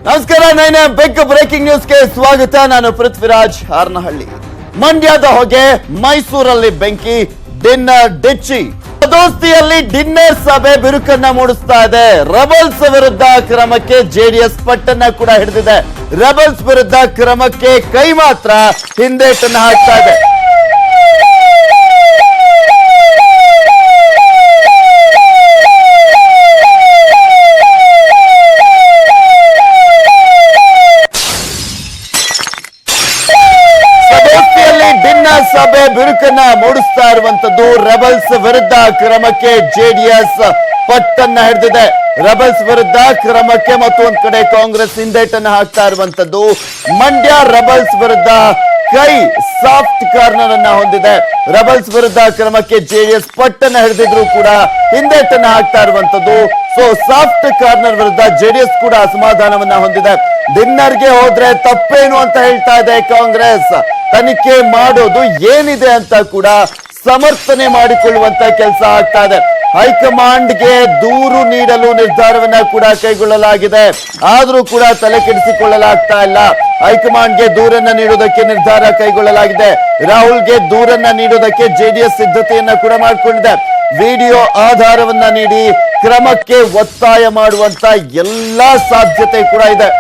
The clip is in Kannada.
ನಮಸ್ಕಾರ. ನೈನ್ ಬಿಗ್ ಬ್ರೇಕಿಂಗ್ ನ್ಯೂಸ್ಗೆ ಸ್ವಾಗತ. ನಾನು ಪೃಥ್ವಿರಾಜ್ ಹಾರನಹಳ್ಳಿ. ಮಂಡ್ಯದ ಹೊಗೆ, ಮೈಸೂರಲ್ಲಿ ಬೆಂಕಿ, ಡಿನ್ನರ್ ಡಿಚ್ಚಿ. ದೋಸ್ತಿಯಲ್ಲಿ ಡಿನ್ನರ್ ಸಭೆ ಬಿರುಕನ್ನ ಮೂಡಿಸ್ತಾ ಇದೆ. ರೆಬಲ್ಸ್ ವಿರುದ್ಧ ಕ್ರಮಕ್ಕೆ ಜೆಡಿಎಸ್ ಪಟ್ಟನ್ನ ಕೂಡ ಹಿಡಿದಿದೆ. ರೆಬಲ್ಸ್ ವಿರುದ್ಧ ಕ್ರಮಕ್ಕೆ ಕೈ ಮಾತ್ರ ಹಿಂದೇಟನ್ನ ಹಾಕ್ತಾ ಇದೆ. ಡಿನ್ನರ್ ಸಭೆ ಬಿರುಕನ್ನ ಮೂಡಿಸ್ತಾ ಇರುವಂತದ್ದು. ರೆಬಲ್ಸ್ ವಿರುದ್ಧ ಕ್ರಮಕ್ಕೆ ಜೆಡಿಎಸ್ ಪಟ್ಟನ್ನ ಹಿಡಿದಿದೆ. ರೆಬಲ್ಸ್ ವಿರುದ್ಧ ಕ್ರಮಕ್ಕೆ ಮತ್ತೊಂದು ಕಡೆ ಕಾಂಗ್ರೆಸ್ ಹಿಂದೇಟನ್ನ ಹಾಕ್ತಾ ಇರುವಂತದ್ದು. ಮಂಡ್ಯ ರೆಬಲ್ಸ್ ವಿರುದ್ಧ ಕೈ ಸಾಫ್ಟ್ ಕಾರ್ನರ್ ಅನ್ನ ಹೊಂದಿದೆ. ರೆಬಲ್ಸ್ ವಿರುದ್ಧ ಕ್ರಮಕ್ಕೆ ಜೆಡಿಎಸ್ ಪಟ್ಟನ್ನ ಹಿಡಿದಿದ್ರು ಕೂಡ ಹಿಂದೇಟನ್ನ ಹಾಕ್ತಾ ಇರುವಂತದ್ದು. ಸೊ ಸಾಫ್ಟ್ ಕಾರ್ನರ್ ವಿರುದ್ಧ ಜೆಡಿಎಸ್ ಕೂಡ ಅಸಮಾಧಾನವನ್ನ ಹೊಂದಿದೆ. ಡಿನ್ನರ್ಗೆ ಹೋದ್ರೆ ತಪ್ಪೇನು ಅಂತ ಹೇಳ್ತಾ ಇದೆ ಕಾಂಗ್ರೆಸ್. ತನಿಖೆ ಮಾಡೋದು ಏನಿದೆ ಅಂತ ಕೂಡ ಸಮರ್ಥನೆ ಮಾಡಿಕೊಳ್ಳುವಂತ ಕೆಲಸ ಆಗ್ತಾ ಇದೆ. ಹೈಕಮಾಂಡ್ಗೆ ದೂರು ನೀಡಲು ನಿರ್ಧಾರವನ್ನ ಕೂಡ ಕೈಗೊಳ್ಳಲಾಗಿದೆ. ಆದ್ರೂ ಕೂಡ ತಲೆ ಕೆಡಿಸಿಕೊಳ್ಳಲಾಗ್ತಾ ಇಲ್ಲ. ಹೈಕಮಾಂಡ್ಗೆ ದೂರನ್ನ ನೀಡುವುದಕ್ಕೆ ನಿರ್ಧಾರ ಕೈಗೊಳ್ಳಲಾಗಿದೆ. ರಾಹುಲ್ಗೆ ದೂರನ್ನ ನೀಡುವುದಕ್ಕೆ ಜೆಡಿಎಸ್ ಸಿದ್ಧತೆಯನ್ನ ಕೂಡ ಮಾಡಿಕೊಂಡಿದೆ. ವಿಡಿಯೋ ಆಧಾರವನ್ನ ನೀಡಿ ಕ್ರಮಕ್ಕೆ ಒತ್ತಾಯ ಮಾಡುವಂತ ಎಲ್ಲಾ ಸಾಧ್ಯತೆ ಕೂಡ ಇದೆ.